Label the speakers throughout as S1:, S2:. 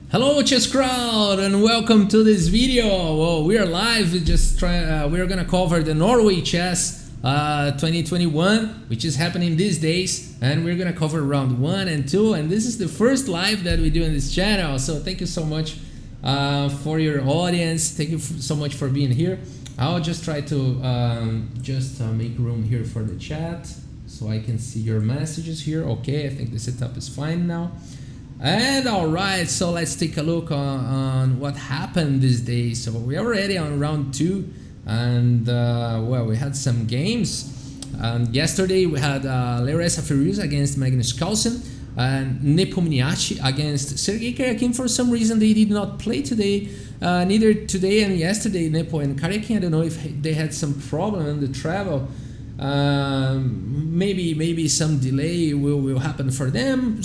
S1: Hello chess crowd and welcome to this video. Well, we are live. We're gonna cover the Norway Chess 2021, which is happening these days, and we're gonna cover round 1 and 2, and this is the first live that we do in this channel. So thank you so much for your audience. Thank you so much for being here. I'll just try to make room here for the chat so I can see your messages here. Okay, I think the setup is fine now. And alright, so let's take a look on what happened these days. So we're already on round 2, and well, we had some games. Yesterday we had Firouzja against Magnus Carlsen and Nepo against Sergei Karjakin. For some reason they did not play today, neither today and yesterday. Nepo and Karjakin, I don't know if they had some problem in the travel. Maybe some delay will happen for them.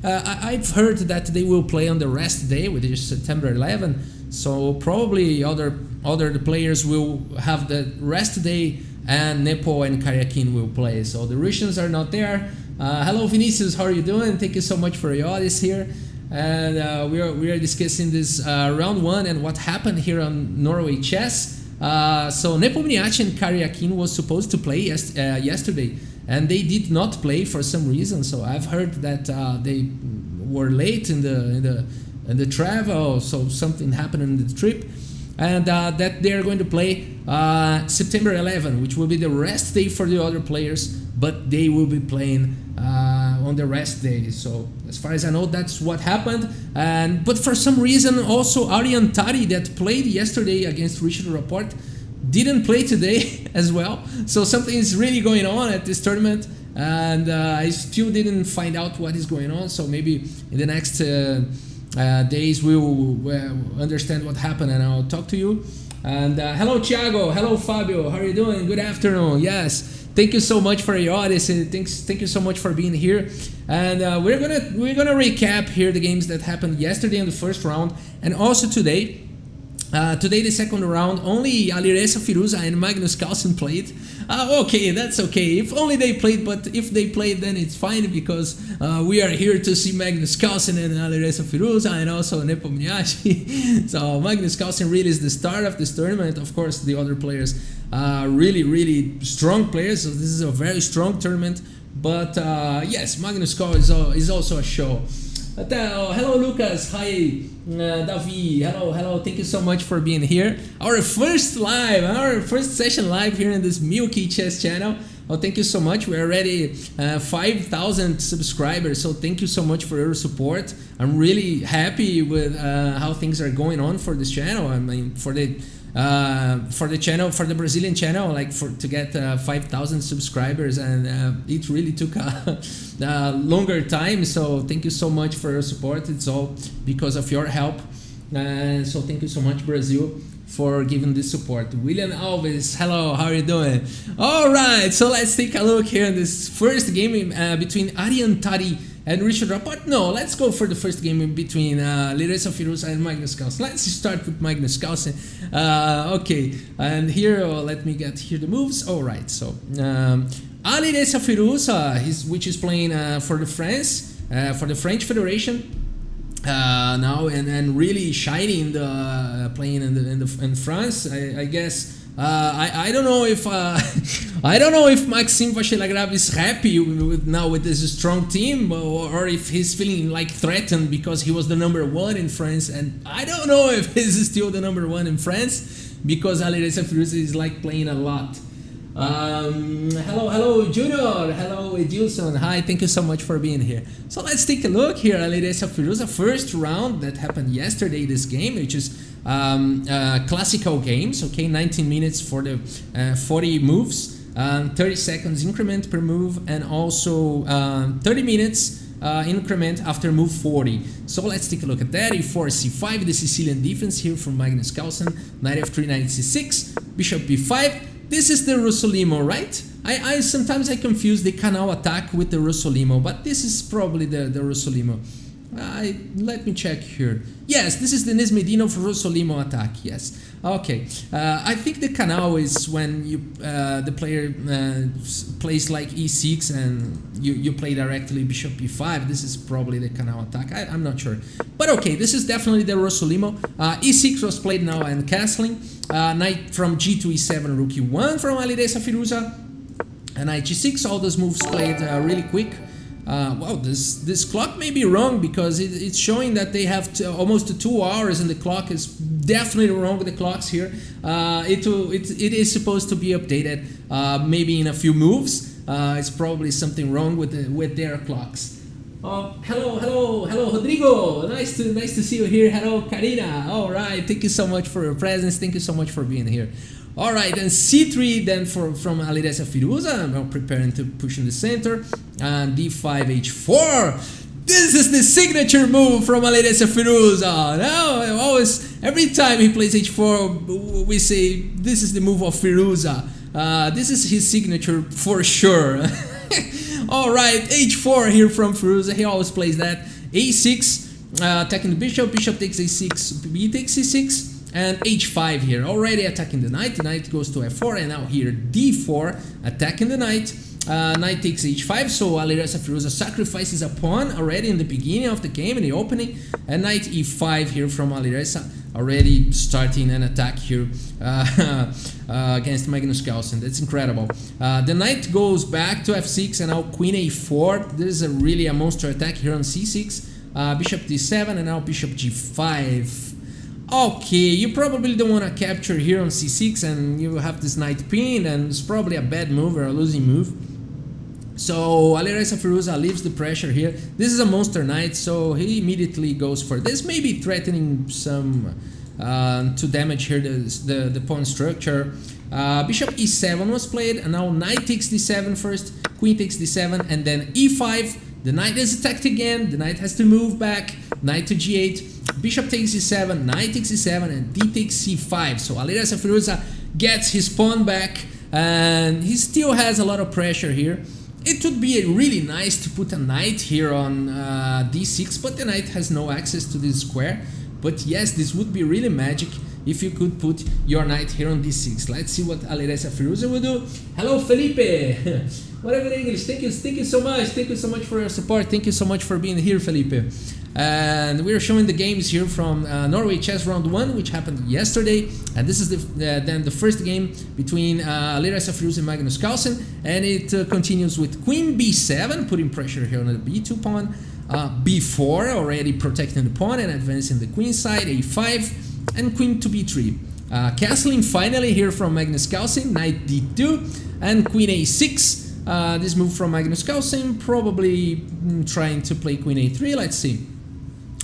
S1: I've heard that they will play on the rest day, which is September 11. So probably other players will have the rest day, and Nepo and Karjakin will play. So the Russians are not there. Hello Vinicius, how are you doing? Thank you so much for your audience here. And we are discussing this round 1 and what happened here on Norway Chess. So Nepo and Karjakin was supposed to play yesterday, and they did not play for some reason. So I've heard that they were late in the travel, so something happened in the trip, and that they are going to play September 11, which will be the rest day for the other players, but they will be playing on the rest day. So as far as I know, that's what happened. But for some reason also Tari that played yesterday against Rapport didn't play today as well. So something is really going on at this tournament, and I still didn't find out what is going on. So maybe in the next days we will understand what happened, and I'll talk to you. And hello Thiago, hello Fabio, how are you doing? Good afternoon. Yes, thank you so much for your audience, and thank you so much for being here. And we're gonna recap here the games that happened yesterday in the first round, and also today. Today the second round, only Firouzja and Magnus Carlsen played. Okay, that's okay. If only they played, but if they played, then it's fine, because we are here to see Magnus Carlsen and Firouzja and also Nepo. So Magnus Carlsen really is the star of this tournament. Of course, the other players are really strong players. So this is a very strong tournament. But yes, Magnus Carlsen is also a show. Hello Lucas, hi Davi, hello, thank you so much for being here. Our first session live here in this Milky Chess channel. Oh, thank you so much. We're already 5,000 subscribers, so thank you so much for your support. I'm really happy with how things are going on for this channel. I mean, for the channel, for the Brazilian channel, like to get 5,000 subscribers, and it really took a longer time. So thank you so much for your support. It's all because of your help, so thank you so much, Brazil, for giving this support. William Alves, hello, how are you doing? All right, so let's take a look here in this first game between Tari and Rapport. No, let's go for the first game between Firouzja and Magnus Carlsen. Let's start with Magnus Carlsen. Okay, and here, let me get here the moves. All right, so Firouzja, which is playing for the French Federation. Now and really shining playing in France. I guess I don't know if Maxime Vachier-Lagrave is happy with this strong team, or if he's feeling like threatened because he was the #1 in France, and I don't know if he's still the #1 in France, because Firouzja is like playing a lot. Hello Junior, hello Edilson, hi, thank you so much for being here. So let's take a look here. Firouzja first round that happened yesterday, this game, which is classical games. Okay, 19 minutes for the 40 moves, 30 seconds increment per move, and also 30 minutes increment after move 40. So let's take a look at that. E4, C5, the Sicilian defense here from Magnus Carlsen. Knight F3, Knight C6, Bishop B5. This is the Rossolimo, right? Sometimes I confuse the canal attack with the Rossolimo, but this is probably the Rossolimo. Let me check here. Yes, this is the Nesmedino Rossolimo attack. Yes. Okay. I think the canal is when you the player plays like e6 and you play directly bishop e5. This is probably the canal attack. I'm not sure. But okay, this is definitely the Rossolimo. e6 was played now and castling. Knight from g to e7, rook e1 from Alireza Firouzja. And knight g6. All those moves played really quick. Wow, this clock may be wrong because it's showing that they have almost 2 hours, and the clock is definitely wrong. The clocks here. It is supposed to be updated maybe in a few moves. It's probably something wrong with their clocks. Hello, Rodrigo. Nice to see you here. Hello, Karina. All right, thank you so much for your presence. Thank you so much for being here. All right, and c3 then from Alireza Firouzja. I'm now preparing to push in the center. And d5, h4. This is the signature move from Alireza Firouzja. Now, every time he plays h4, we say this is the move of Firouzja. This is his signature for sure. All right, h4 here from Firouzja. He always plays that. a6, attacking the bishop. Bishop takes a6, b takes c6. And h5 here, already attacking the knight. The knight goes to f4, and now here d4, attacking the knight. Knight takes h5, so Alireza Firouzja sacrifices a pawn already in the beginning of the game, in the opening. And knight e5 here from Alireza, already starting an attack here against Magnus Carlsen. That's incredible. The knight goes back to f6, and now queen a4. This is really a monster attack here on c6. Bishop d7, and now bishop g5. Okay, you probably don't want to capture here on c6, and you have this knight pinned, and it's probably a bad move or a losing move. So Alireza Firouzja leaves the pressure here. This is a monster knight, so he immediately goes for this, maybe threatening some to damage here the pawn structure. Bishop e7 was played, and now knight takes d7 first, queen takes d7, and then e5. The knight is attacked again. The knight has to move back. Knight to g8. Bishop takes e7, knight takes e7, and d takes c5. So Alireza Firouzja gets his pawn back, and he still has a lot of pressure here. It would be really nice to put a knight here on d6, but the knight has no access to this square. But yes, this would be really magic if you could put your knight here on d6. Let's see what Alireza Firouzja will do. Hello, Felipe. Whatever English. Thank you so much. Thank you so much for your support. Thank you so much for being here, Felipe. And we're showing the games here from Norway Chess Round 1, which happened yesterday. And this is then the first game between Alireza Firouzja and Magnus Carlsen. And it continues with queen b7, putting pressure here on the b2 pawn. b4, already protecting the pawn and advancing the queen side. a5, and queen to b3. Castling finally here from Magnus Carlsen, knight d2, and queen a6. This move from Magnus Carlsen, probably trying to play queen a3. Let's see.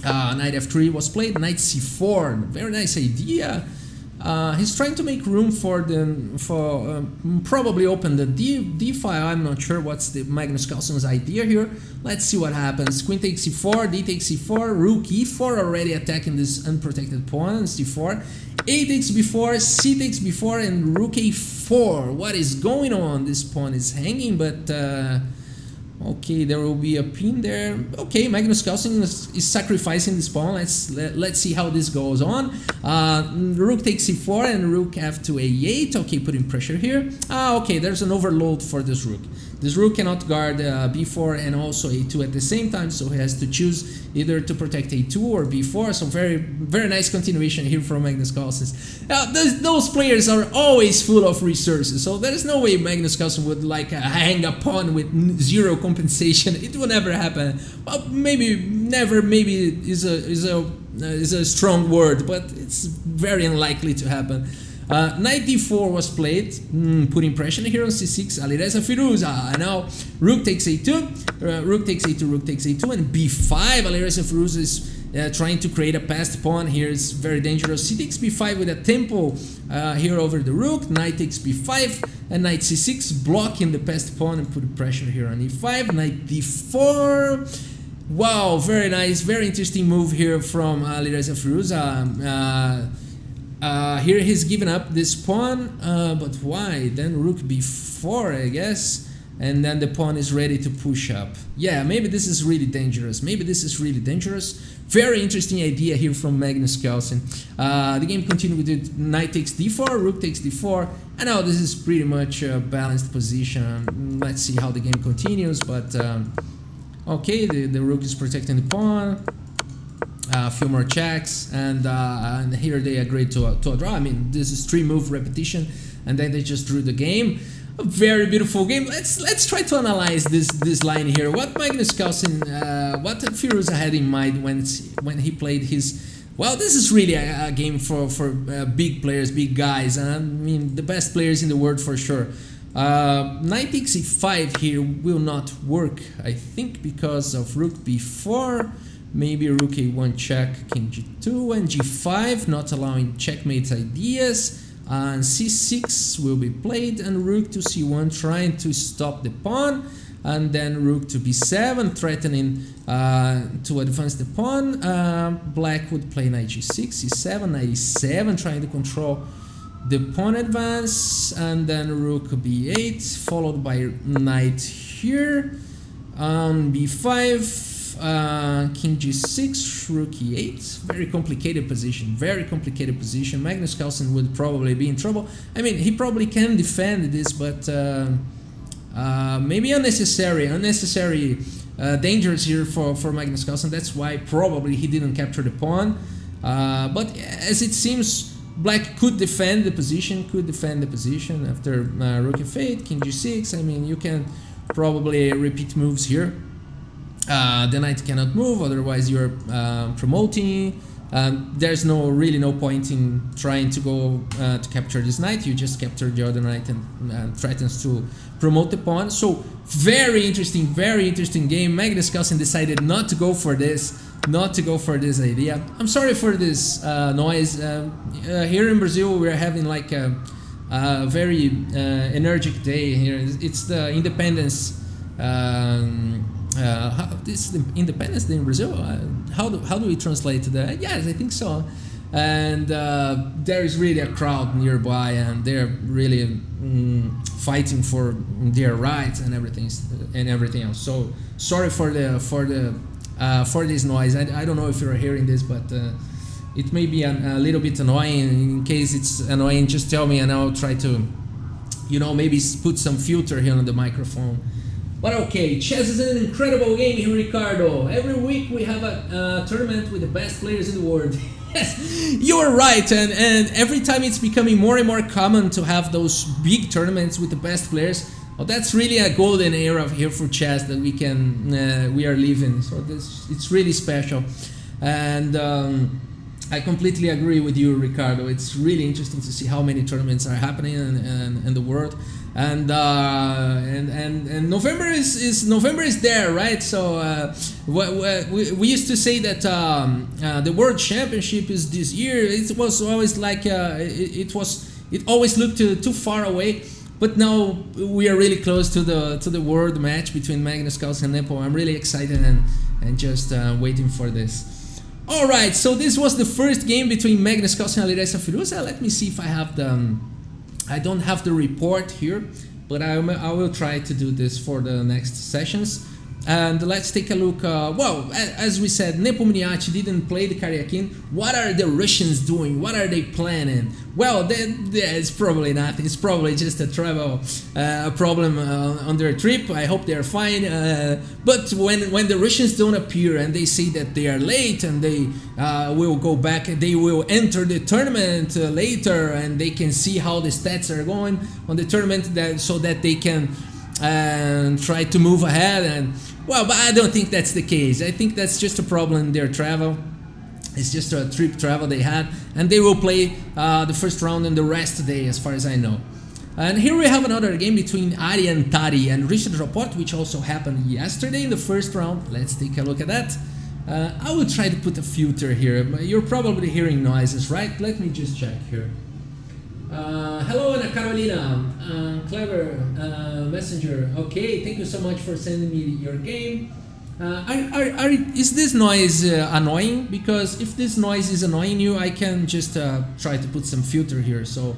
S1: Knight f3 was played, knight c4, very nice idea. He's trying to make room for probably open the d file. I'm not sure what's the Magnus Carlsen's idea here. Let's see what happens. Queen takes c4, d takes c4, rook e4, already attacking this unprotected pawn, c4. A takes b4, c takes b4, and rook a4. What is going on? This pawn is hanging, but okay, there will be a pin there. Okay, Magnus Carlsen is sacrificing this pawn. Let's see how this goes on. Rook takes c4 and rook f to a8. Okay, putting pressure here. Okay, there's an overload for this rook. This rook cannot guard b4 and also a2 at the same time, so he has to choose either to protect a2 or b4. So very nice continuation here from Magnus Carlsen. Those players are always full of resources, so there is no way Magnus Carlsen would like hang a pawn with zero compensation. It will never happen. Well, maybe never. Maybe is a strong word, but it's very unlikely to happen. Knight d4 was played, putting pressure here on c6. Alireza Firouzja. And now rook takes a2, rook takes a2, rook takes a2, and b5. Alireza Firouzja is trying to create a passed pawn here. It's very dangerous. C takes b5 with a tempo here over the rook. Knight takes b5 and knight c6, blocking the passed pawn and putting pressure here on e5. Knight d4. Wow, very nice, very interesting move here from Alireza Firouzja. Here he's given up this pawn, but why? Then rook b4, I guess. and then the pawn is ready to push up. Yeah, maybe this is really dangerous. Maybe this is really dangerous. Very interesting idea here from Magnus Carlsen. The game continued with knight takes d4, rook takes d4, and now this is pretty much a balanced position. Let's see how the game continues, but okay, the rook is protecting the pawn. A few more checks, and here they agreed to a draw. I mean, this is 3-move repetition, and then they just drew the game. A very beautiful game. Let's try to analyze this line here. What Magnus Carlsen, what Firouzja had in mind when he played his. Well, this is really a game for big players, big guys. I mean, the best players in the world for sure. Knight takes e5 here will not work, I think, because of rook b4. Maybe rook a1 check, king g2, and g5, not allowing checkmate ideas. And c6 will be played, and rook to c1, trying to stop the pawn. And then rook to b7, threatening to advance the pawn. Black would play knight g6, c7, knight e7, trying to control the pawn advance. And then rook b8, followed by knight here. b5. King g6, rook e8, very complicated position, Magnus Carlsen would probably be in trouble. I mean, he probably can defend this, but maybe unnecessary dangers here for Magnus Carlsen. That's why probably he didn't capture the pawn, but as it seems, black could defend the position after rook f8, king g6. I mean, you can probably repeat moves here. The knight cannot move, otherwise you're promoting. There's really no point in trying to go to capture this knight. You just capture the other knight and threatens to promote the pawn. So very interesting game. Magnus Carlsen decided not to go for this idea. I'm sorry for this noise. Here in Brazil we're having like a very energetic day here. It's the independence. This is the Independence Day in Brazil. How do we translate that? Yes, I think so. And there is really a crowd nearby, and they're really fighting for their rights and everything else. So sorry for this noise. I don't know if you're hearing this, but it may be a little bit annoying. In case it's annoying, just tell me, and I'll try to, maybe put some filter here on the microphone. But okay, chess is an incredible game here, Ricardo. Every week we have a tournament with the best players in the world. Yes, you're right, and every time it's becoming more and more common to have those big tournaments with the best players. Well, that's really a golden era here for chess that we are living. So it's really special, and I completely agree with you, Ricardo. It's really interesting to see how many tournaments are happening in the world. And November is there, right? So we used to say that the World Championship is this year. It was always like it always looked too far away, but now we are really close to the world match between Magnus Carlsen and Nepo. I'm really excited and just waiting for this. All right, so this was the first game between Magnus Carlsen and Firouzja. Let me see if I have I don't have the report here, but I will try to do this for the next sessions. And let's take a look. Well, as we said, Nepo didn't play the Karjakin. What are the Russians doing? What are they planning? Well, it's probably nothing. It's probably just a travel problem on their trip. I hope they're fine. But when the Russians don't appear and they say that they are late and they will go back, they will enter the tournament later, and they can see how the stats are going on the tournament, so that they can try to move ahead. And well, but I don't think that's the case. I think that's just a problem in their travel. It's just a trip travel they had, and they will play the first round and the rest day, as far as I know. And here we have another game between Ari and Tari and Rapport, which also happened yesterday in the first round. Let's take a look at that. I will try to put a filter here. You're probably hearing noises, right? Let me just check here. Hello, Ana Carolina, clever messenger. Okay, thank you so much for sending me your game. Is this noise annoying? Because if this noise is annoying you, I can just try to put some filter here. So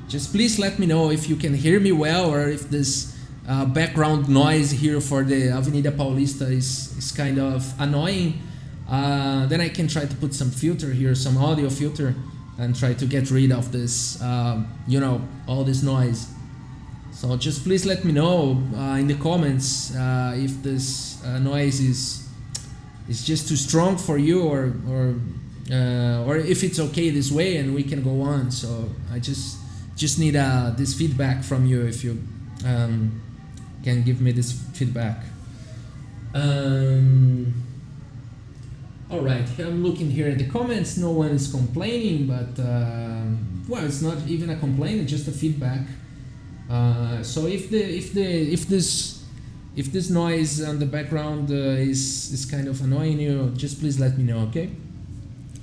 S1: just please let me know if you can hear me well, or if this background noise here for the Avenida Paulista is kind of annoying. Then I can try to put some filter here, some audio filter, and try to get rid of this, all this noise. So just please let me know in the comments if this noise is just too strong for you, or if it's okay this way and we can go on. So I just need this feedback from you, if you can give me this feedback. Alright, I'm looking here at the comments. No one is complaining, but well, it's not even a complaint, it's just a feedback. So if this noise on the background is kind of annoying you, just please let me know, okay?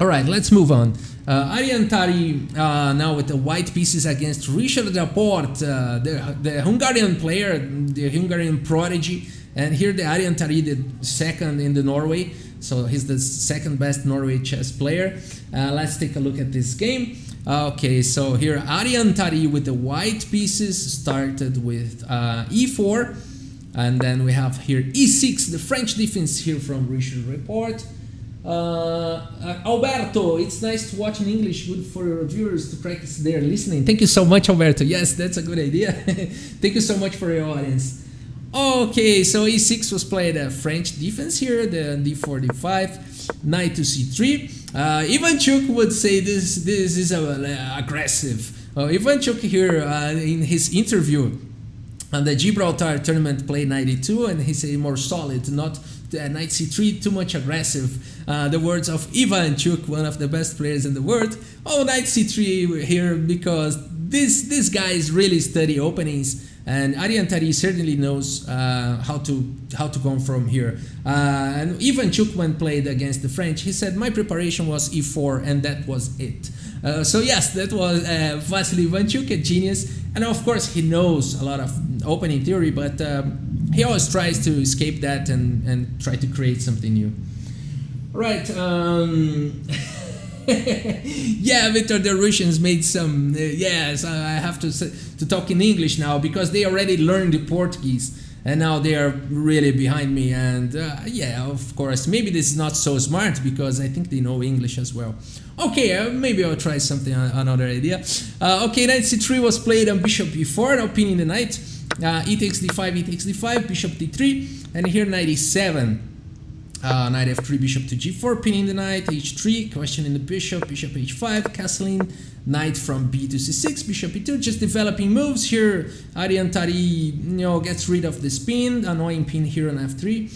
S1: Alright, let's move on. Tari now with the white pieces against Richard Rapport, the Hungarian player, the Hungarian prodigy. And here the Tari, the second in the Norway, so he's the second best Norway chess player. Let's take a look at this game. Okay, so here Tari with the white pieces started with e4, and then we have here e6, the French defense here from Richard Rapport. Alberto, it's nice to watch in English, good for your viewers to practice their listening. Thank you so much, Alberto. Yes, that's a good idea. Thank you so much for your audience. Okay, so e6 was played French defense here, the d4, d5, knight to c3. Ivanchuk would say this is aggressive. Ivanchuk here in his interview on the Gibraltar tournament played knight e2, and he said more solid, not knight c3, too much aggressive. The words of Ivanchuk, one of the best players in the world. Oh, knight c3 here because this guy really study openings. And Tari certainly knows how to go from here. And Ivanchuk, when played against the French, he said my preparation was e4 and that was it. So yes, that was Vasily Ivanchuk, a genius, and of course he knows a lot of opening theory, but he always tries to escape that and try to create something new. Right. Yeah, Victor, the Russians made some. Yes, I have to talk in English now because they already learned the Portuguese and now they are really behind me. And yeah, of course, maybe this is not so smart because I think they know English as well. Okay, maybe I'll try something, another idea. Okay, knight c3 was played on bishop e4, now pinning the knight. E takes d5, e takes d5, bishop d3, and here knight e7. Knight f3, bishop to g4, pinning the knight, h3, questioning the bishop, bishop h5, castling, knight from b to c6, bishop e2, just developing moves here. Tari, gets rid of the spin, annoying pin here on f3,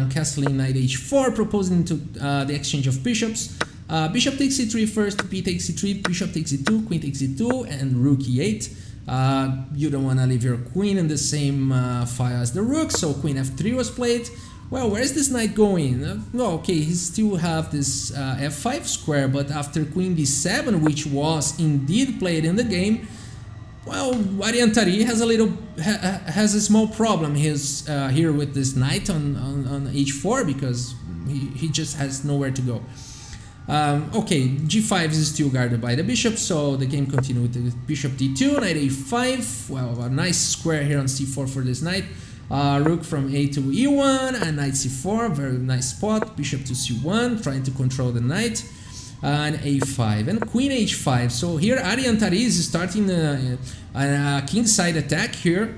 S1: castling knight h4, proposing to the exchange of bishops. Bishop takes c3 first, b takes c3, bishop takes e2, queen takes e2, and rook e8. You don't want to leave your queen in the same file as the rook, so queen f3 was played. Well, where's this knight going? Okay, he still have this f5 square, but after queen d7, which was indeed played in the game, well, Tari has has a small problem here with this knight on h4 because he just has nowhere to go. Okay, g5 is still guarded by the bishop, so the game continued with the bishop d2, knight a5. Well, a nice square here on c4 for this knight. Rook from a to e1 and knight c4, very nice spot. Bishop to c1, trying to control the knight, and a5 and queen h5. So here Tari is starting a kingside attack here,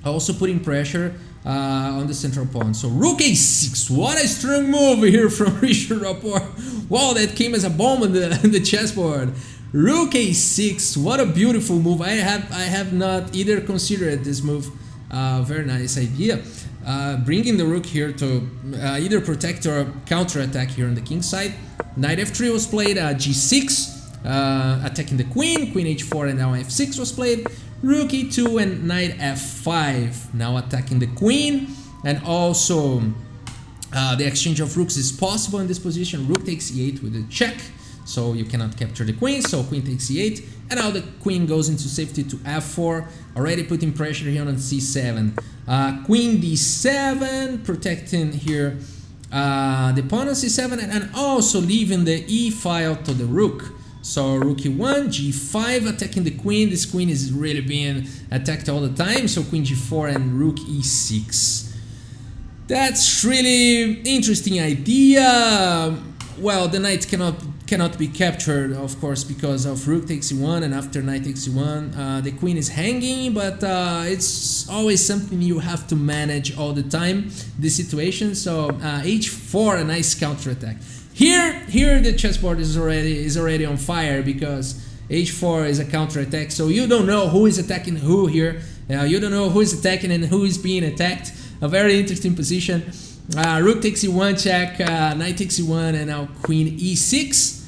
S1: also putting pressure on the central pawn. So rook a6, what a strong move here from Richard Rapport. Wow, that came as a bomb on the chessboard. Rook a6, what a beautiful move. I have not either considered this move. Very nice idea. Bringing the rook here to either protect or counter attack here on the king side. Knight f3 was played, g6, attacking the queen, queen h4, and now f6 was played. Rook e2 and knight f5, now attacking the queen, and also the exchange of rooks is possible in this position. Rook takes e8 with a check, so you cannot capture the queen, so queen takes e8, and now the queen goes into safety to f4, already putting pressure here on c7. Queen d7, protecting here the pawn on c7, and also leaving the e file to the rook. So rook e1, g5, attacking the queen. This queen is really being attacked all the time. So queen g4 and rook e6. That's really interesting idea. Well, the knight cannot be captured, of course, because of rook takes e1, and after knight takes e1, the queen is hanging. But it's always something you have to manage all the time, this situation. So h4, a nice counterattack. Here the chessboard is already on fire, because h4 is a counterattack. So you don't know who is attacking who here. You don't know who is attacking and who is being attacked. A very interesting position. Rook takes e1 check, knight takes e1, and now queen e6.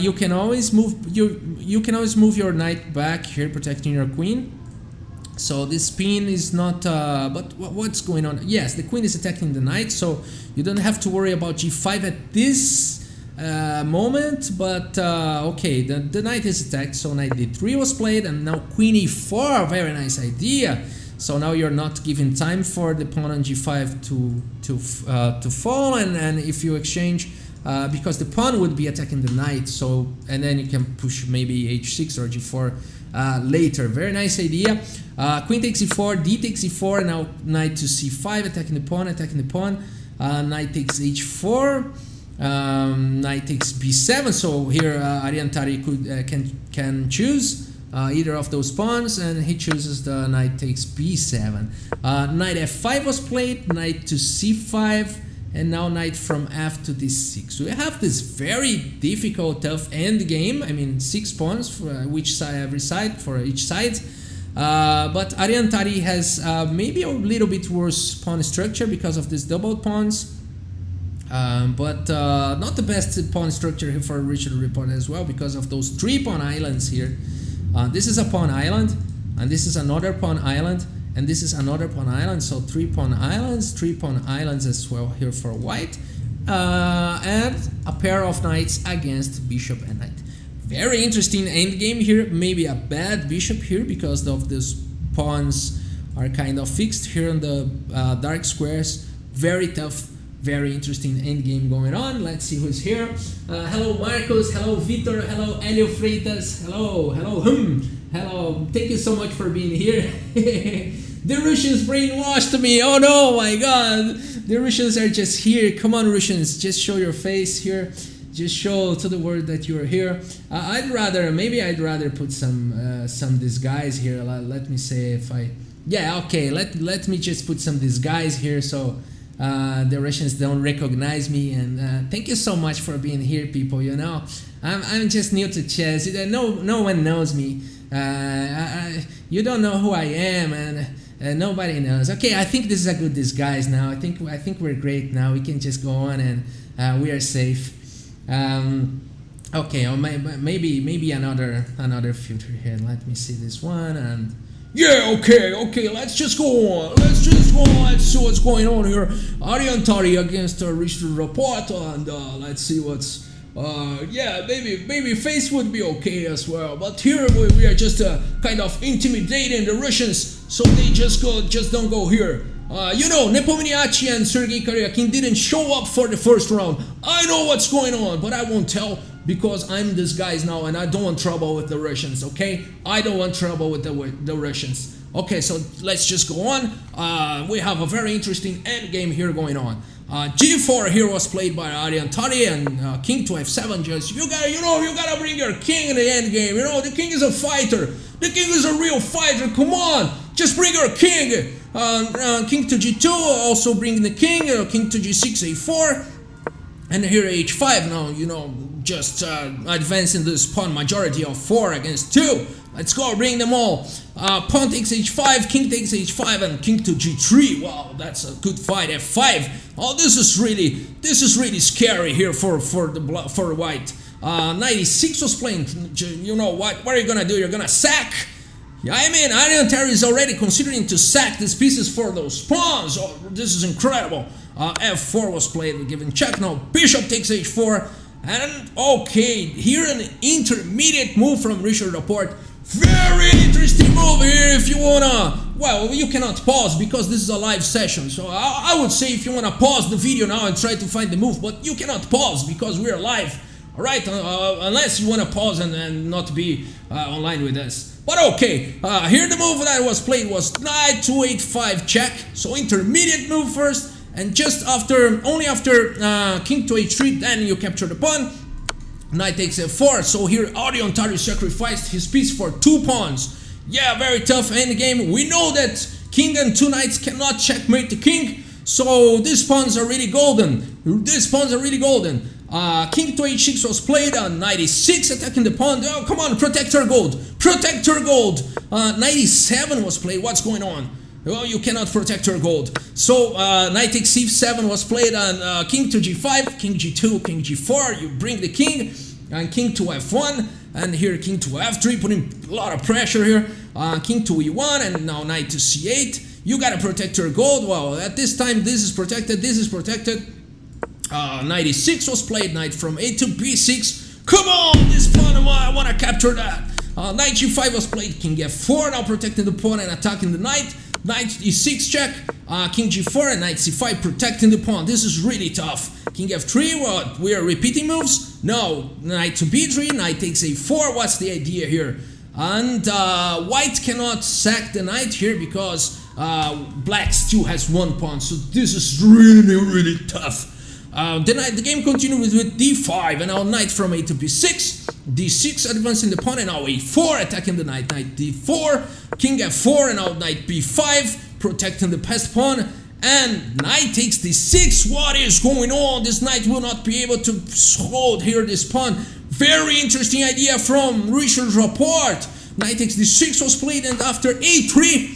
S1: You can always move your knight back here, protecting your queen. So this pin is not, but what's going on? Yes, the queen is attacking the knight, so you don't have to worry about g5 at this moment. But okay, the knight is attacked, so knight d3 was played, and now queen e4, very nice idea. So now you're not giving time for the pawn on g5 to fall, and if you exchange, because the pawn would be attacking the knight, so and then you can push maybe h6 or g4 later. Very nice idea. Queen takes e4, d takes e4, now knight to c5, attacking the pawn, knight takes h4, knight takes b7. So here Tari can choose either of those pawns, and he chooses the knight takes b7. Knight f5 was played, knight to c5, and now knight from f to d6. So we have this very difficult, tough end game. I mean, 6 pawns for every side, for each side. But Tari has maybe a little bit worse pawn structure because of these double pawns. But not the best pawn structure here for Richard Rapport as well, because of those 3 pawn islands here. This is a pawn island, and this is another pawn island, and this is another pawn island. So 3 pawn islands as well here for white, and a pair of knights against bishop and knight. Very interesting endgame here. Maybe a bad bishop here because of these pawns are kind of fixed here on the dark squares. Very tough, very interesting endgame going on. Let's see who's here. Hello Marcos, hello Vitor, hello Elio Freitas, hello, hello. Thank you so much for being here. The Russians brainwashed me. Oh no, my God. The Russians are just here. Come on, Russians, just show your face here. Just show to the world that you're here. I'd rather put some disguise here. Let me say if I, yeah, okay. Let me just put some disguise here so the Russians don't recognize me. And thank you so much for being here, people. You know, I'm just new to chess. No one knows me. You don't know who I am, and nobody knows. Okay, I think this is a good disguise now. I think we're great now. We can just go on, and we are safe. Okay, or maybe another filter here. Let me see this one, and yeah, okay, let's just go on. Let's see what's going on here. Tari against Richard Rapport, and let's see what's yeah, maybe face would be okay as well, but here we are just kind of intimidating the Russians, so they just don't go here. You know, Nepo and Sergei Karjakin didn't show up for the first round. I know what's going on, but I won't tell because I'm this guy now, and I don't want trouble with the Russians, okay? I don't want trouble with the Russians. Okay, so let's just go on. We have a very interesting endgame here going on. G4 here was played by Tari, and king to f7. Just you gotta bring your king in the endgame. You know, the king is a fighter. The king is a real fighter. Come on, just bring your king. King to g2, also bring the king. King to g6, a4, and here h5. Now, you know, just advancing this pawn majority of 4 against 2. Let's go, bring them all. Pawn takes h5, king takes h5, and king to g3. Wow, that's a good fight. f5. Oh, this is really scary here for white. Knight e6 was playing. You know what are you gonna do? You're gonna sack. Yeah, I mean, Tari is already considering to sack these pieces for those pawns. Oh, this is incredible. f4 was played, giving check. Now bishop takes h4, and okay, here an intermediate move from Richard Rapport. Very interesting move here. If you wanna, well, you cannot pause because this is a live session. So I would say if you wanna pause the video now and try to find the move, but you cannot pause because we're live. Alright, unless you want to pause and not be online with us. But okay, here the move that was played was knight to h5 check, so intermediate move first, and just after, only after king to h3, then you capture the pawn. Knight takes f4, so here Tari sacrificed his piece for 2 pawns. Yeah, very tough endgame. We know that king and 2 knights cannot checkmate the king, so these pawns are really golden. These pawns are really golden. King to h6 was played on knight e6, attacking the pawn. Oh, come on, protect her gold. Protect her gold. Knight e7 was played. What's going on? Oh, you cannot protect her gold. So knight takes c7 was played on king to g5, king g2, king g4. You bring the king, and king to f1, and here king to f3, putting a lot of pressure here. King to e1, and now knight to c8. You gotta protect her gold. Well, at this time, this is protected, this is protected. Knight e6 was played, knight from a to b6. Come on, this pawn, I wanna capture that. Knight g5 was played, king f4, now protecting the pawn and attacking the knight. Knight e6 check, king g4 and knight c5 protecting the pawn. This is really tough. King f3, what? We are repeating moves? No, knight to b3, knight takes a4. What's the idea here? And white cannot sack the knight here because black still has 1 pawn. So this is really tough. The game continues with d5, and now knight from a to b6, d6 advancing the pawn, and now a4 attacking the knight, knight d4, king f4, and now knight b5 protecting the passed pawn, and knight takes d6. What is going on? This knight will not be able to hold here this pawn. Very interesting idea from Richard Rapport. Knight takes d6 was played, and after a3,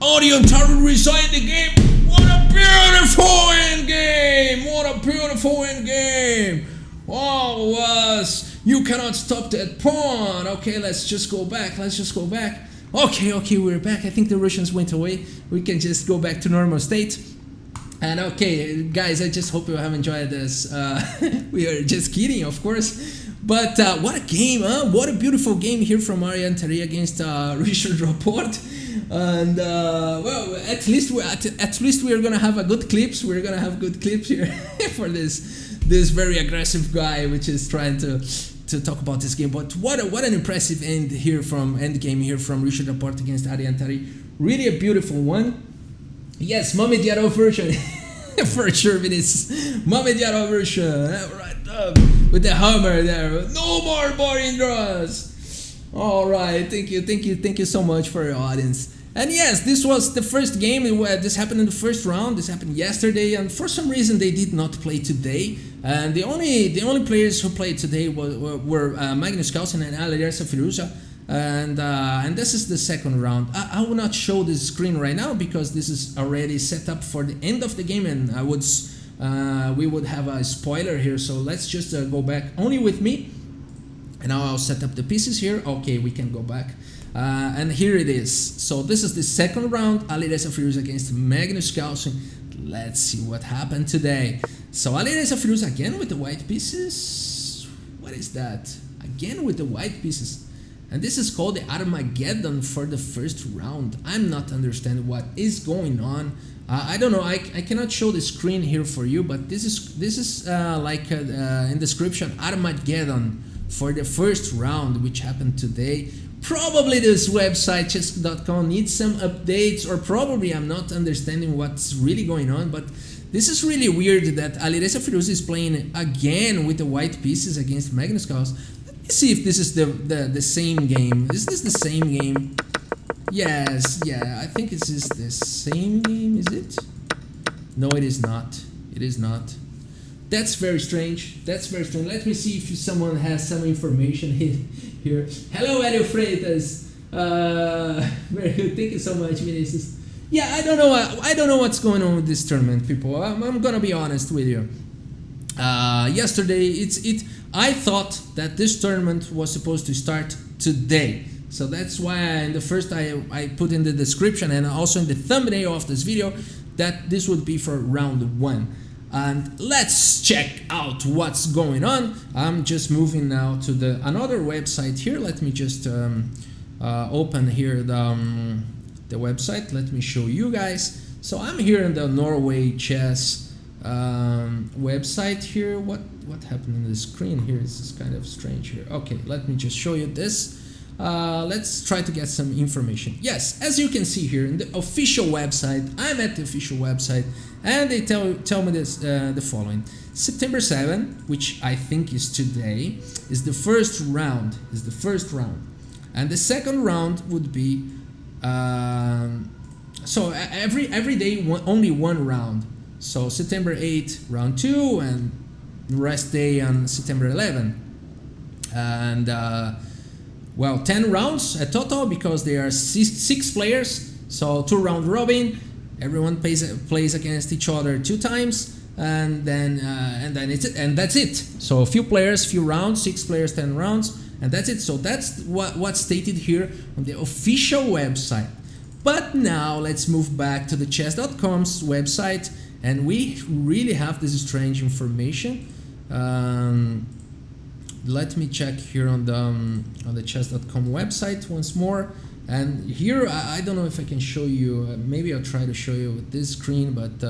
S1: Tari resigned the game. What a beautiful endgame! What a beautiful endgame! Oh, you cannot stop that pawn. Okay, let's just go back. Let's just go back. Okay, we're back. I think the Russians went away. We can just go back to normal state. And okay, guys, I just hope you have enjoyed this. We are just kidding, of course. But what a game, huh? What a beautiful game here from Tari against Richard Rapport. And well, at least we are gonna have a good clips. We're gonna have good clips here for this very aggressive guy, which is trying to talk about this game. But what an impressive end game here from Richard Rapport against Tari. Really a beautiful one. Yes, Magnus version for sure. Vinicius, Magnus version. Right with the hammer there. No more boring draws. All right, thank you so much for your audience. And yes, this was the first game. This happened in the first round. This happened yesterday, and for some reason they did not play today. And the only players who played today were Magnus, Carlsen, and Firouzja. And this is the second round. I will not show this screen right now because this is already set up for the end of the game, and we would have a spoiler here. So let's just go back only with me. And now I'll set up the pieces here. Okay, we can go back. And here it is. So this is the second round. Firouzja against Magnus Carlsen. Let's see what happened today. So Firouzja again with the white pieces. What is that? Again with the white pieces. And this is called the Armageddon for the first round. I'm not understanding what is going on. I don't know. I cannot show the screen here for you, but this is like in description, Armageddon for the first round, which happened today. Probably this website chess.com needs some updates, or probably I'm not understanding what's really going on, but this is really weird that Firouzja is playing again with the white pieces against Magnus Carlsen. Let me see if this is the same game. Is this the same game? Yes, yeah, I think this is the same game, is it? No, it is not. It is not. That's very strange. That's very strange. Let me see if someone has some information here. Hello, Edu Freitas. Very good. Thank you so much, Vinicius. Yeah, I don't know. I don't know what's going on with this tournament, people. I'm gonna be honest with you. Yesterday, I thought that this tournament was supposed to start today. So that's why in the first I put in the description and also in the thumbnail of this video that this would be for round 1. And let's check out what's going on. I'm just moving now to another website here. Let me just open here the website. Let me show you guys. So I'm here in the Norway Chess website here. What happened in the screen here? This is kind of strange here. Okay, let me just show you this. Let's try to get some information. Yes, as you can see here in the official website, I'm at the official website, and they tell me this the following: September 7, which I think is today, is the first round. And the second round would be so every day only one round. So September 8 round 2, and rest day on September 11. And well, 10 rounds at total, because there are six players. So 2 round robin. Everyone plays against each other 2 times, and then that's it. So a few players, few rounds, 6 players, 10 rounds, and that's it. So that's what's stated here on the official website. But now let's move back to the chess.com's website, and we really have this strange information. Let me check here on the chess.com website once more. And here, I don't know if I can show you. Maybe I'll try to show you with this screen, but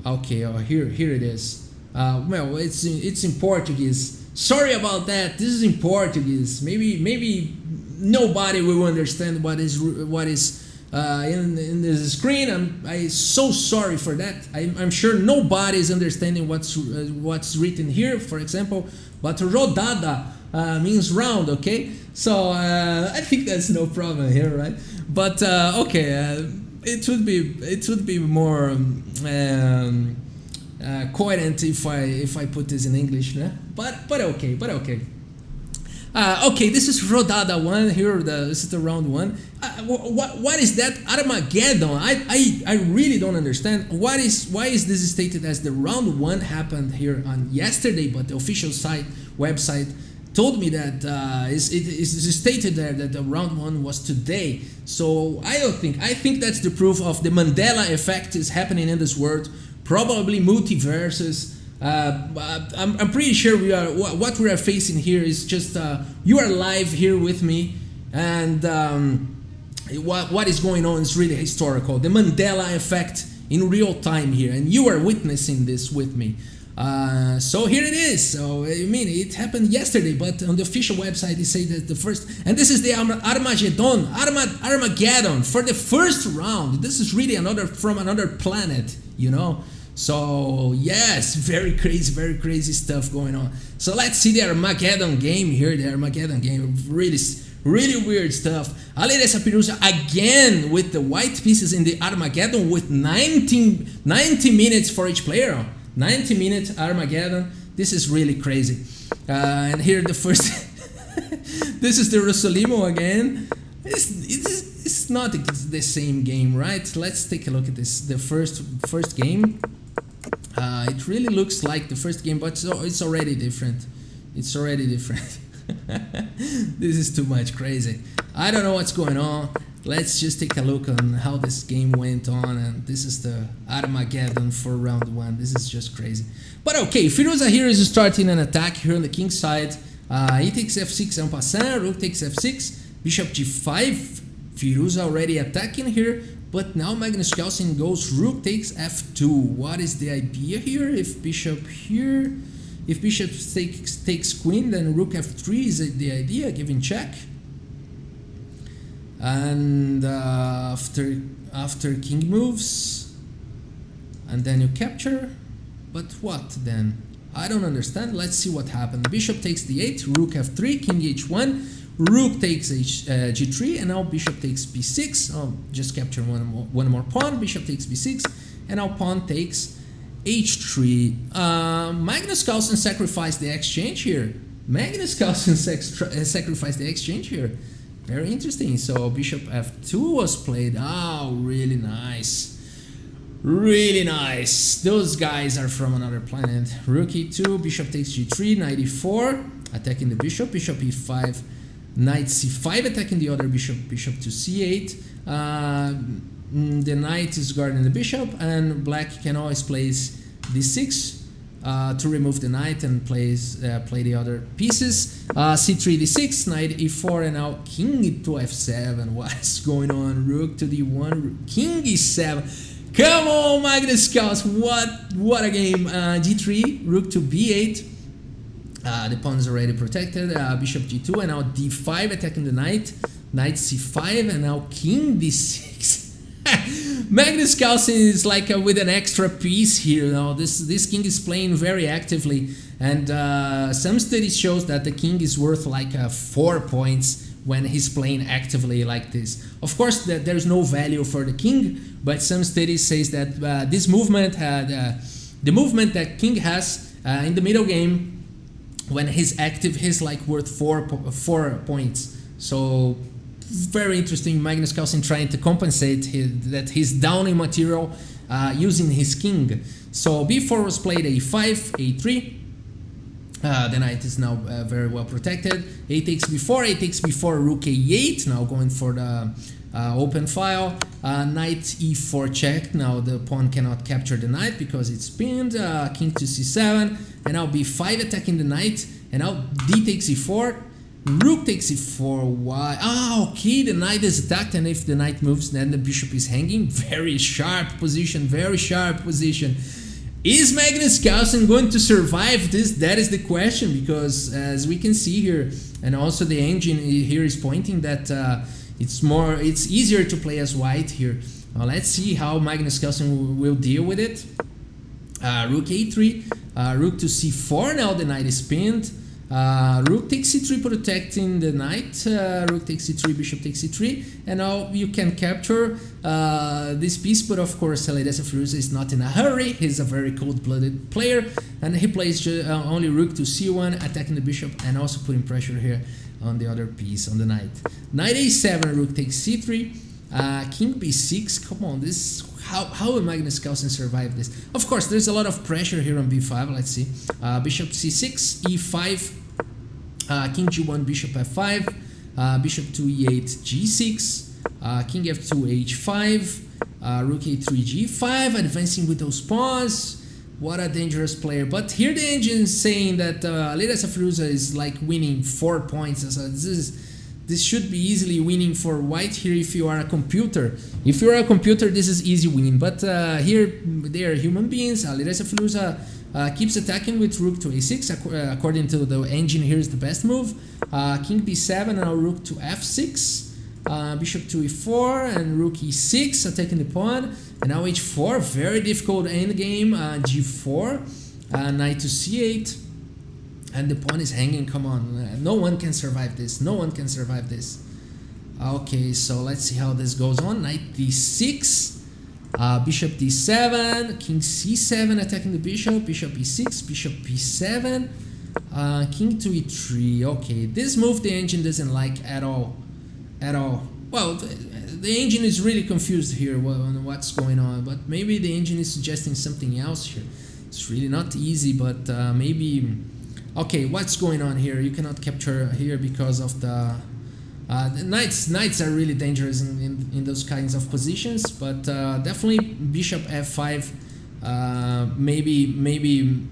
S1: okay. Oh, here it is. Well, it's in Portuguese. Sorry about that. This is in Portuguese. Maybe nobody will understand what is in the screen. I'm so sorry for that. I'm sure nobody is understanding what's written here, for example. But rodada means round, okay? So I think that's no problem here, right? But okay, it would be more coherent if I put this in English, né? But okay. Okay, this is rodada 1 here. This is the round 1. What is that? Armageddon. I really don't understand. Why is this stated as the round 1 happened here on yesterday, but the official website told me that it is stated there that the round 1 was today. So I think that's the proof of the Mandela effect is happening in this world. Probably multiverses. I'm pretty sure what we are facing here is just you are live here with me, and what is going on is really historical. The Mandela effect in real time here, and you are witnessing this with me. So here it is. So I mean, it happened yesterday, but on the official website they say that the first, and this is the Armageddon for the first round. This is really from another planet, you know. So yes, very crazy stuff going on. So let's see the Armageddon game here. The Armageddon game, really weird stuff. Alireza Firouzja again with the white pieces in the Armageddon with 90 minutes for each player. 90 minutes Armageddon. This is really crazy. And here the first. This is the Rosolimo again. It's not the same game, right? Let's take a look at this. The first game. It really looks like the first game, but it's already different. It's already different. This is too much crazy. I don't know what's going on. Let's just take a look on how this game went on, and this is the Armageddon for round 1. This is just crazy. But okay, Firouzja here is starting an attack here on the king side. He takes f6 en passant, rook takes f6, bishop g5. Firouzja already attacking here, but now Magnus Carlsen goes rook takes f2. What is the idea here? If bishop takes queen, then rook f3 is the idea, giving check. And after king moves, and then you capture. But what then? I don't understand. Let's see what happened. Bishop takes d8, rook f3, king h1, rook takes g3, and now bishop takes b6. Oh, just capture one more pawn. Bishop takes b6, and now pawn takes h3. Magnus Carlsen sacrificed the exchange here. Very interesting. So bishop f2 was played. Oh, really nice. Really nice. Those guys are from another planet. Rook e2, bishop takes g3, knight e4, attacking the bishop, bishop e5, knight c5, attacking the other bishop, bishop to c8. The knight is guarding the bishop, and black can always place d6 to remove the knight and play the other pieces. c3, d6, knight e4, and now king to f7. What is going on? Rook to d1, king e7. Come on, Magnus Carlsen, what a game. G3, rook to B8. The pawn is already protected. Bishop G2, and now D5 attacking the knight. Knight C5, and now King D6. Magnus Carlsen is like with an extra piece here. Now this king is playing very actively, and some studies shows that the king is worth like 4 points when he's playing actively like this. Of course, there's no value for the king, but some studies says that this movement the movement that king has in the middle game when he's active, he's like worth 4 points. So very interesting. Magnus Carlsen trying to compensate that he's down in material using his king. So b4 was played, a5, a3. The knight is now very well protected. A takes b4, a takes b4, rook a8. Now going for the open file. Knight e4 check. Now the pawn cannot capture the knight because it's pinned. King to c7, and now b5 attacking the knight. And now d takes e4. Rook takes e4. Why? Okay, the knight is attacked, and if the knight moves, then the bishop is hanging. Very sharp position, very sharp position. Is Magnus Carlsen going to survive this? That is the question, because as we can see here, and also the engine here is pointing that it's easier to play as white here. Let's see how Magnus Carlsen will deal with it. Rook a3, rook to c4. Now the knight is pinned. Rook takes c3 protecting the knight. Rook takes c3, bishop takes c3, and now you can capture this piece. But of course, Firouzja is not in a hurry. He's a very cold-blooded player, and he plays only rook to c1, attacking the bishop and also putting pressure here on the other piece, on the knight. Knight a7, rook takes c3, king b6. Come on, this. How will Magnus Carlsen survive this? Of course, there's a lot of pressure here on b5. Let's see. Bishop c6, e5. King g1, bishop f5, bishop to e8, g6, king f2, h5, rook a3, g5, advancing with those pawns. What a dangerous player. But here the engine is saying that Firouzja is like winning 4 points. So this should be easily winning for white here if you are a computer. If you are a computer, this is easy winning. But here they are human beings. Firouzja keeps attacking with rook to a6. According to the engine, here is the best move. King b7, and now rook to f6. Bishop to e4 and rook e6, attacking the pawn. And now h4, very difficult endgame. G4, knight to c8. And the pawn is hanging. Come on, no one can survive this. No one can survive this. Okay, so let's see how this goes on. Knight d6. Bishop d7, king c7 attacking the bishop, bishop e6, bishop b7, king to e3. Okay, this move the engine doesn't like at all. Well, the engine is really confused here on what's going on, but maybe the engine is suggesting something else here. It's really not easy, but maybe. Okay, what's going on here? You cannot capture here because of the knights are really dangerous in those kinds of positions, but definitely bishop f5, maybe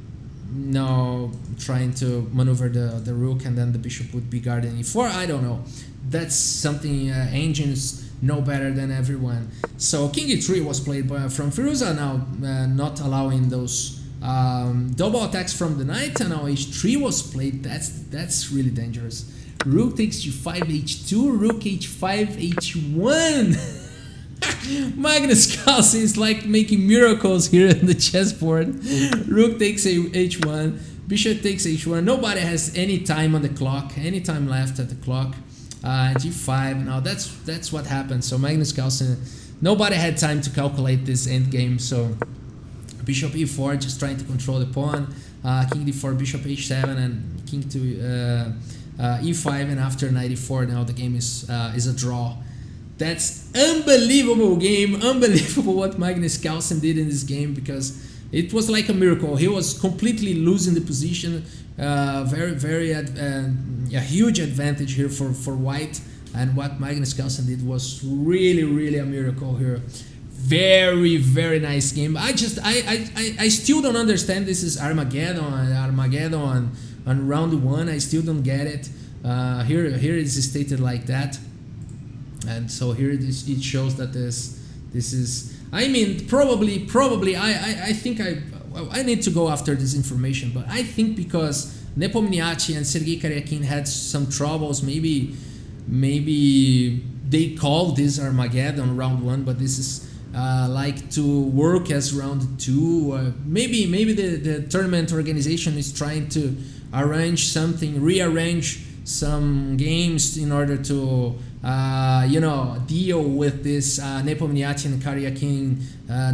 S1: no, trying to maneuver the rook, and then the bishop would be guarding e4. I don't know. That's something engines know better than everyone. So king e3 was played from Firouzja, now not allowing those double attacks from the knight, and now h3 was played. That's really dangerous. Rook takes g5, h2, rook h5, h1. Magnus Carlsen is like making miracles here in the chessboard. Rook takes h1, bishop takes h1. Nobody has any time on the clock, any time left at the clock. G5. Now that's what happened. So Magnus Carlsen, nobody had time to calculate this endgame. So bishop e4, just trying to control the pawn. King d4, bishop h7, and king to e5, and after knight e4, now the game is a draw. That's unbelievable game, unbelievable what Magnus Carlsen did in this game, because it was like a miracle. He was completely losing the position, a huge advantage here for white, and what Magnus Carlsen did was really a miracle here. Very nice game. I still don't understand. This is Armageddon on round 1. I still don't get it. Here it is stated like that, and so here it shows that this is I mean, probably. I think I need to go after this information, but I think because Nepo Miniati and Sergei Karjakin had some troubles, maybe they called this Armageddon round 1, but this is like to work as round 2. Maybe the tournament organization is trying to rearrange some games in order to deal with this Nepo Miniati and Karjakin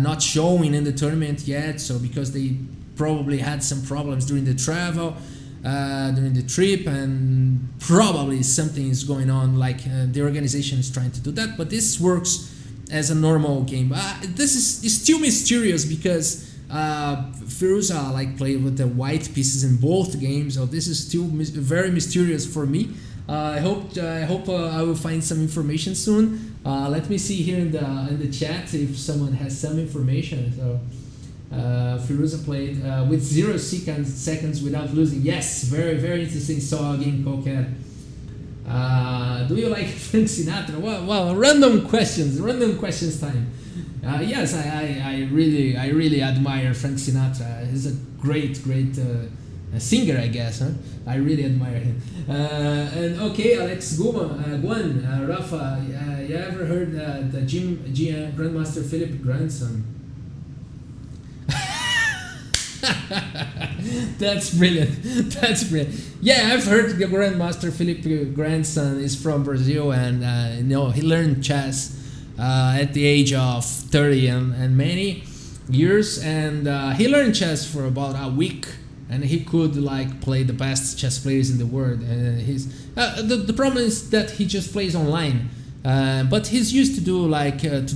S1: not showing in the tournament yet. So because they probably had some problems during the travel, during the trip, and probably something is going on, like the organization is trying to do that. But this works as a normal game. This is still mysterious because Firouzja played with the white pieces in both games, so this is still very mysterious for me. I hope I will find some information soon. Let me see here in the chat if someone has some information. So Firouzja played with 0 seconds without losing. Yes, very very interesting. Saw game Coquette. Do you like Frank Sinatra? Well, random questions time. Yes, I really admire Frank Sinatra. He's a great singer, I guess. Huh? I really admire him. And okay, Alex Guan, Rafa, you ever heard the Grandmaster Philip grandson? That's brilliant. Yeah, I've heard the Grandmaster Philip grandson is from Brazil, and he learned chess at the age of 30 and many years, and he learned chess for about a week, and he could play the best chess players in the world. And the problem is that he just plays online, but he's used to do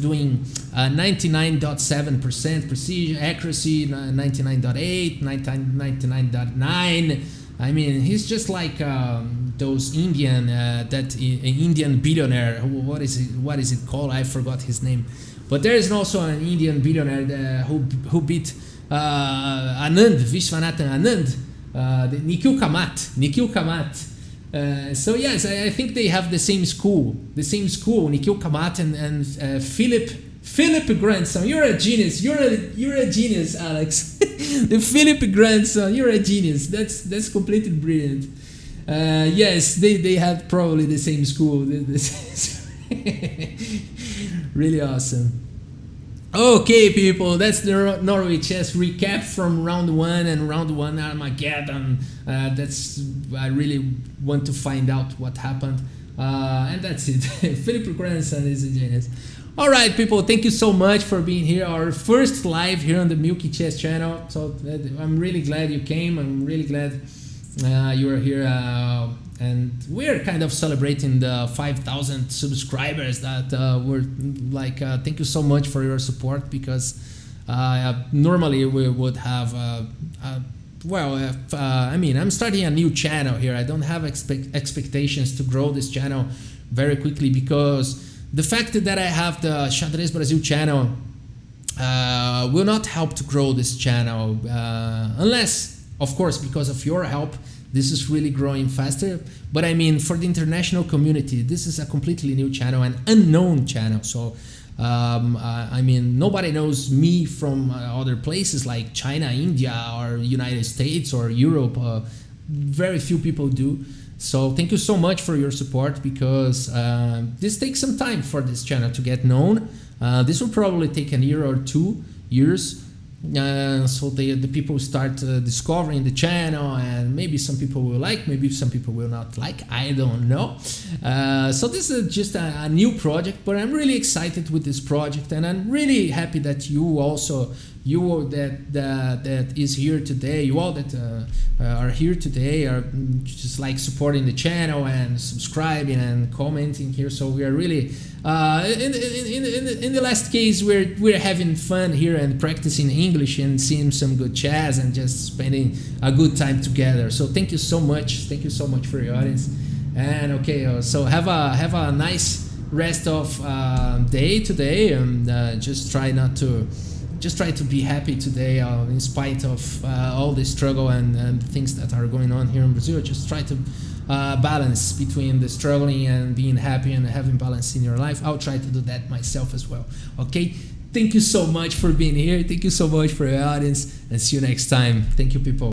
S1: doing 99.7% precision accuracy, 99.8, 99.9. I mean, he's just like those Indian Indian billionaire. What is it called? I forgot his name. But there is also an Indian billionaire who beat Vishwanathan Anand, Nikhil Kamath. So yes, I think they have the same school. Nikhil Kamath and Philip grandson. You're a genius. You're a genius, Alex. The Philip grandson. You're a genius. That's completely brilliant. Yes, they have probably the same school. Really awesome. Okay, people, that's the Norway Chess recap from round 1 and round 1 Armageddon. I really want to find out what happened. And that's it. Philip grandson is a genius. All right, people, thank you so much for being here. Our first live here on the Milky Chess channel. So I'm really glad you came. I'm really glad you are here. And we're kind of celebrating the 5,000 subscribers that were thank you so much for your support, because normally we would have I'm starting a new channel here. I don't have expectations to grow this channel very quickly, because the fact that I have the Xadrez Brazil channel will not help to grow this channel unless, of course, because of your help, this is really growing faster. But I mean, for the international community, this is a completely new channel, an unknown channel. So I mean, nobody knows me from other places like China, India, or United States or Europe. Very few people do. So thank you so much for your support, because this takes some time for this channel to get known. This will probably take a year or 2 years. So the people start discovering the channel, and maybe some people will like, maybe some people will not like, I don't know. So this is just a new project, but I'm really excited with this project, and I'm really happy that you all that is here today, you all that are here today are just supporting the channel and subscribing and commenting here. So we are really in the last case, we're having fun here and practicing English and seeing some good chess and just spending a good time together. So thank you so much for your audience. And okay, so have a nice rest of day today, and just try to be happy today, in spite of all the struggle and things that are going on here in Brazil. Just try to balance between the struggling and being happy and having balance in your life. I'll try to do that myself as well. Okay, Thank you so much for being here. Thank you so much for your audience, and see you next time. Thank you, people.